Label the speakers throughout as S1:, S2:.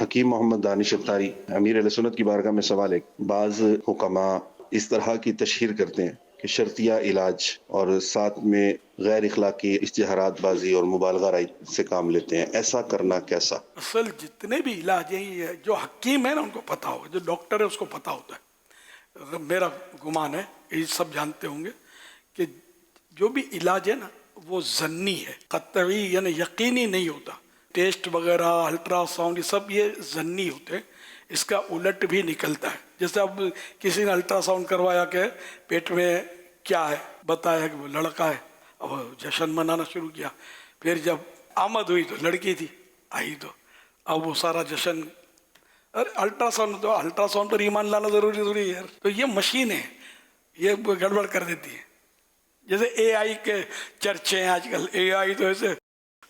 S1: حکیم محمد دانش اتاری امیر اہل سنت کی بارگاہ میں سوال ہے، بعض حکماء اس طرح کی تشہیر کرتے ہیں کہ شرطیہ علاج اور ساتھ میں غیر اخلاقی اشتہارات بازی اور مبالغہ رائی سے کام لیتے ہیں، ایسا کرنا کیسا؟
S2: اصل جتنے بھی علاج ہیں یہ جو حکیم ہے نا ان کو پتا ہوگا، جو ڈاکٹر ہے اس کو پتا ہوتا ہے. میرا گمان ہے یہ سب جانتے ہوں گے کہ جو بھی علاج ہے نا وہ ظنی ہے، قطعی یعنی یقینی نہیں ہوتا. ٹیسٹ وغیرہ الٹرا ساؤنڈ یہ سب یہ ظنی ہوتے ہیں، اس کا الٹ بھی نکلتا ہے. جیسے اب کسی نے الٹرا ساؤنڈ کروایا کہ پیٹ میں کیا ہے، بتایا کہ وہ لڑکا ہے، اب جشن منانا شروع کیا. پھر جب آمد ہوئی تو لڑکی تھی، آئی تو اب وہ سارا جشن. ارے الٹرا ساؤنڈ پر ایمان لانا ضروری ہے یار. تو یہ مشین ہے، یہ گڑبڑ کر دیتی ہے. جیسے اے آئی کے چرچے ہیں آج کل، اے آئی تو ایسے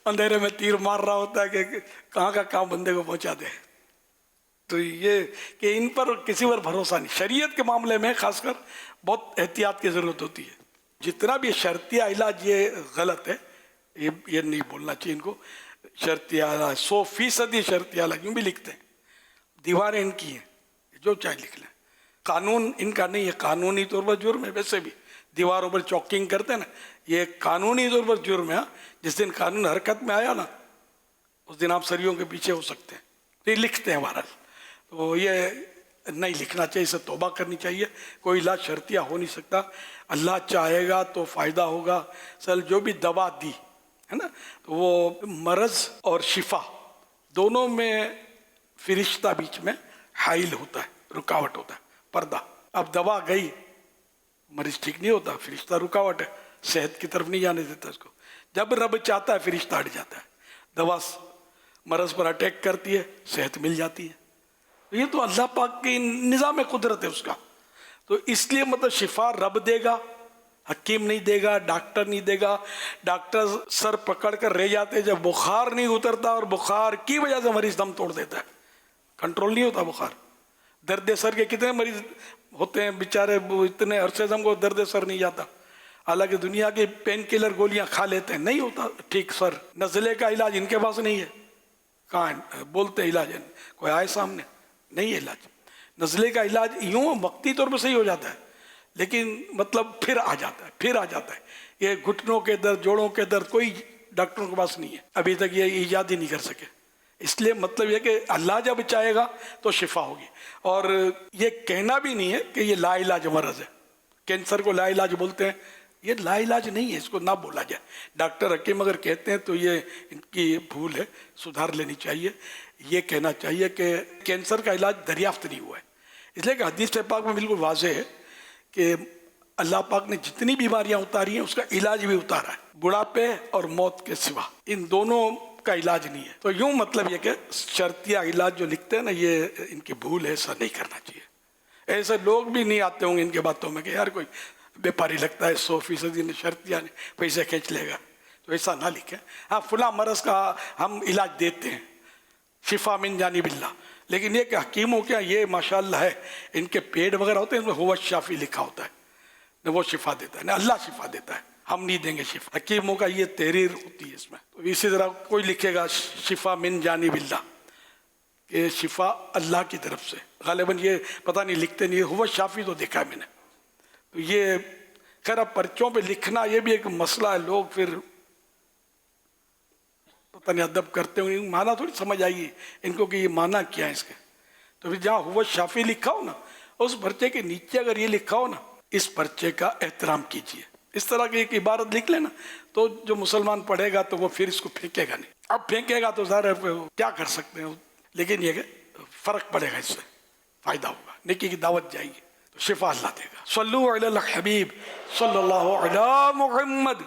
S2: اندھیرے میں تیر مار رہا ہوتا ہے کہ کہاں کا کام بندے کو پہنچا دے. تو یہ کہ ان پر کسی پر بھروسہ نہیں. شریعت کے معاملے میں خاص کر بہت احتیاط کی ضرورت ہوتی ہے. جتنا بھی شرطیہ علاج یہ غلط ہے، یہ نہیں بولنا چاہیے ان کو. شرطیہ علاج 100% شرطیہ علاج یوں بھی لکھتے ہیں، دیواریں ان کی ہیں، جو چاہے لکھ لیں. قانون ان کا نہیں ہے، قانونی طور پر جرم ہے. ویسے بھی دیواروں پر چوکنگ کرتے ہیں نا، یہ قانونی طور پر جرم ہے. جس دن قانون حرکت میں آیا نا اس دن آپ سریوں کے پیچھے ہو سکتے ہیں. یہ لکھتے ہیں بہرحال. تو یہ نہیں لکھنا چاہیے، اسے توبہ کرنی چاہیے. کوئی علاج شرطیہ ہو نہیں سکتا. اللہ چاہے گا تو فائدہ ہوگا. سر جو بھی دوا دی ہے نا تو وہ مرض اور شفا دونوں میں فرشتہ بیچ میں حائل ہوتا ہے، رکاوٹ ہوتا ہے، پردہ. اب دوا گئی، مریض ٹھیک نہیں ہوتا، فرشتہ رکاوٹ ہے، صحت کی طرف نہیں جانے دیتا اس کو. جب رب چاہتا ہے فرشتہ ہٹ جاتا ہے. دوا مرض پر اٹیک کرتی ہے، صحت مل جاتی ہے. یہ تو اللہ پاک کی نظام قدرت ہے اس کا. تو اس لیے مطلب شفا رب دے گا، حکیم نہیں دے گا، ڈاکٹر نہیں دے گا. ڈاکٹر سر پکڑ کر رہ جاتے جب بخار نہیں اترتا، اور بخار کی وجہ سے مریض دم توڑ دیتا ہے، کنٹرول نہیں ہوتا بخار. درد سر کے کتنے مریض ہوتے ہیں بیچارے، اتنے عرصے سے ہم کو درد سر نہیں جاتا، حالانکہ دنیا کے پین کلر گولیاں کھا لیتے ہیں، نہیں ہوتا ٹھیک سر. نزلے کا علاج ان کے پاس نہیں ہے. کہاں ہے؟ بولتے علاج ہے، کوئی آئے سامنے نہیں ہے علاج. نزلے کا علاج یوں وقتی طور پہ صحیح ہو جاتا ہے، لیکن مطلب پھر آ جاتا ہے. یہ گھٹنوں کے درد، جوڑوں کے درد کوئی ڈاکٹروں کے پاس نہیں ہے ابھی تک، یہ ایجاد ہی نہیں کر سکے. اس لیے مطلب یہ کہ اللہ جب چاہے گا تو شفا ہوگی. اور یہ کہنا بھی نہیں ہے کہ یہ لا علاج مرض ہے. کینسر کو لا علاج بولتے ہیں، یہ لا علاج نہیں ہے، اس کو نہ بولا جائے. ڈاکٹر حکیم اگر کہتے ہیں تو یہ ان کی بھول ہے، سدھار لینی چاہیے. یہ کہنا چاہیے کہ کینسر کا علاج دریافت نہیں ہوا ہے. اس لیے کہ حدیث پاک میں بالکل واضح ہے کہ اللہ پاک نے جتنی بیماریاں اتاری ہیں اس کا علاج بھی اتارا ہے، بڑھاپے اور موت کے سوا ان دونوں کا علاج نہیں ہے. تو یوں مطلب یہ کہ شرطیہ علاج جو لکھتے ہیں نا یہ ان کی بھول ہے، ایسا نہیں کرنا چاہیے. ایسے لوگ بھی نہیں آتے ہوں گے ان کے باتوں میں کہ یار کوئی بیپاری لگتا ہے 100% شرطیہ پیسے کھینچ لے گا، تو ایسا نہ لکھیں. ہاں فلاں مرض کا ہم علاج دیتے ہیں، شفا من جانب اللہ، لیکن یہ کہ حکیموں کے یہ ماشاءاللہ ہے، ان کے پیڑ وغیرہ ہوتے ہیں، اس میں ہوا شافی لکھا ہوتا ہے، نہ وہ شفا دیتا ہے نہ اللہ شفا دیتا ہے. ہم نہیں دیں گے شفا. حکیموں کا یہ تحریر ہوتی ہے اس میں. تو اسی طرح کوئی لکھے گا شفا من جانب اللہ، کہ شفا اللہ کی طرف سے، غالباً یہ پتہ نہیں لکھتے نہیں، ہوا شافی تو دیکھا ہے میں نے. تو یہ خیر اب پرچوں پہ لکھنا یہ بھی ایک مسئلہ ہے. لوگ پھر پتہ نہیں ادب کرتے ہوں، معنی تھوڑی سمجھ آئیے ان کو کہ یہ معنی کیا ہے اس کے. تو پھر جہاں ہوا شافی لکھا ہو نا، اس پرچے کے نیچے اگر یہ لکھا ہو نا اس پرچے کا احترام کیجیے. اس طرح کی ایک عبارت لکھ لینا تو جو مسلمان پڑھے گا تو وہ پھر اس کو پھینکے گا نہیں. اب پھینکے گا تو ظاہر ہے کیا کر سکتے ہیں، لیکن یہ کہ فرق پڑے گا، اس سے فائدہ ہوگا، نیکی کی دعوت جائے گی تو شفا اللہ دے گا. صلو علی الحبیب صلی اللہ علی محمد.